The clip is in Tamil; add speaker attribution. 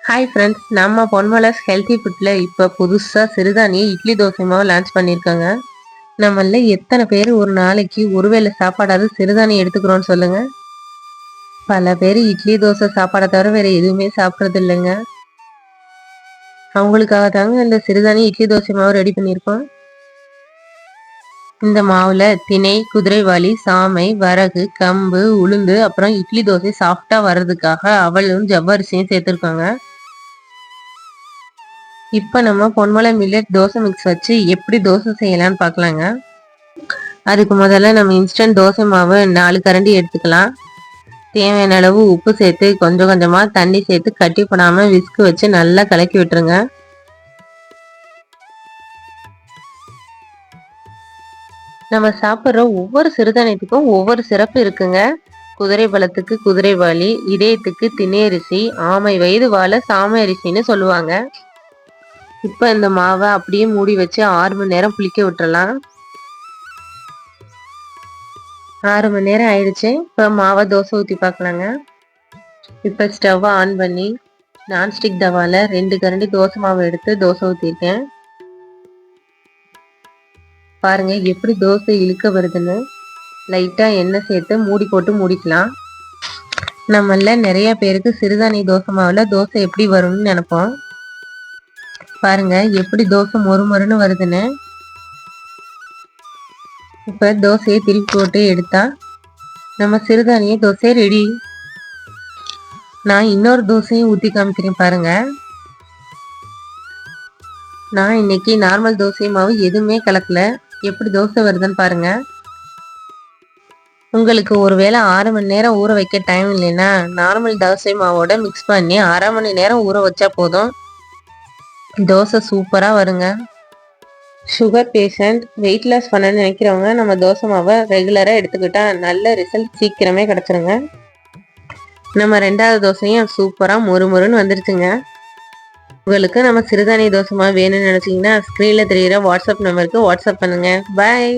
Speaker 1: ஹாய் ஃப்ரெண்ட்ஸ், நம்ம பொன்மலர்ஸ் ஹெல்த்தி ஃபுட்டில் இப்போ புதுசாக சிறுதானிய இட்லி தோசை மாவு லான்ச் பண்ணியிருக்காங்க. நம்மள எத்தனை பேர் ஒரு நாளைக்கு ஒருவேளை சாப்பாடாவது சிறுதானியம் எடுத்துக்கிறோன்னு சொல்லுங்க. பல பேர் இட்லி தோசை சாப்பாடை தவிர வேற எதுவுமே சாப்பிட்றது இல்லைங்க. அவங்களுக்காக தாங்க இந்த சிறுதானிய இட்லி தோசை மாவு ரெடி பண்ணியிருக்கோம். இந்த மாவுல திணை, குதிரைவாலி, சாமை, வரகு, கம்பு, உளுந்து, அப்புறம் இட்லி தோசை சாஃப்டா வர்றதுக்காக அவலும் ஜவ்வரிசியும் சேர்த்துருக்காங்க. இப்போ நம்ம பொன்மலை மில்லட் தோசை மிக்ஸ் வச்சு எப்படி தோசை செய்யலாம்னு பார்க்கலாங்க. அதுக்கு முதல்ல நம்ம இன்ஸ்டன்ட் தோசை மாவு 4 கரண்டி எடுத்துக்கலாம். தேவையான அளவு உப்பு சேர்த்து கொஞ்சம் கொஞ்சமாக தண்ணி சேர்த்து கட்டி போடாமல் விஸ்கு வச்சு நல்லா கலக்கி விட்டுருங்க. நம்ம சாப்பிட்ற ஒவ்வொரு சிறுதானியத்துக்கும் ஒவ்வொரு சிறப்பு இருக்குங்க. குதிரை பழத்துக்கு குதிரைவாலி, இதயத்துக்கு திணையரிசி, ஆமை வயது வாழ சாமை அரிசின்னு சொல்லுவாங்க. இப்போ இந்த மாவை அப்படியே மூடி வச்சு 6 மணி நேரம் புளிக்க விட்டுறலாம். 6 மணி நேரம் ஆயிடுச்சு. இப்போ மாவை தோசை ஊற்றி பார்க்கலாங்க. இப்போ ஸ்டவ்வை ஆன் பண்ணி நான்ஸ்டிக் தவால 2 கரண்டி தோசை மாவு எடுத்து தோசை ஊற்றிருக்கேன். பாருங்க எப்படி தோசை இழுக்க வருதுன்னு. லைட்டாக எண்ணெய் சேர்த்து மூடி போட்டு மூடிக்கலாம். நம்மள நிறைய பேருக்கு சிறுதானிய தோசை மாவுல தோசை எப்படி வரும்னு நினைப்போம். பாருங்க எப்படி தோசை மொறுமொறுன்னு வருதுன்னு. இப்ப தோசையை திருப்பி போட்டு எடுத்தா நம்ம சிறுதானிய தோசை ரெடி. நான் இன்னொரு தோசையும் ஊற்றி காமிக்கிறேன் பாருங்க. நான் இன்னைக்கு நார்மல் தோசை மாவு எதுவுமே கலக்கல. எப்படி தோசை வருதுன்னு பாருங்க. உங்களுக்கு ஒருவேளை 6 மணி நேரம் ஊற வைக்க டைம் இல்லைன்னா நார்மல் தோசை மாவோட மிக்ஸ் பண்ணி 1/2 மணி நேரம் ஊற வச்சா போதும். தோசை சூப்பராக வருங்க. சுகர் பேஷண்ட், வெயிட் லாஸ் பண்ணணும்னு நினைக்கிறவங்க நம்ம தோசை மாவை ரெகுலராக எடுத்துக்கிட்டா நல்ல ரிசல்ட் சீக்கிரமே கிடச்சிருங்க. நம்ம 2வது தோசையும் சூப்பராக மொறுமொறுன்னு வந்துருச்சுங்க. உங்களுக்கு நம்ம சிறுதானிய தோசை மாவு வேணும்னு நினச்சிங்கன்னா ஸ்க்ரீனில் தெரிகிற வாட்ஸ்அப் நம்பருக்கு வாட்ஸ்அப் பண்ணுங்கள். பாய்.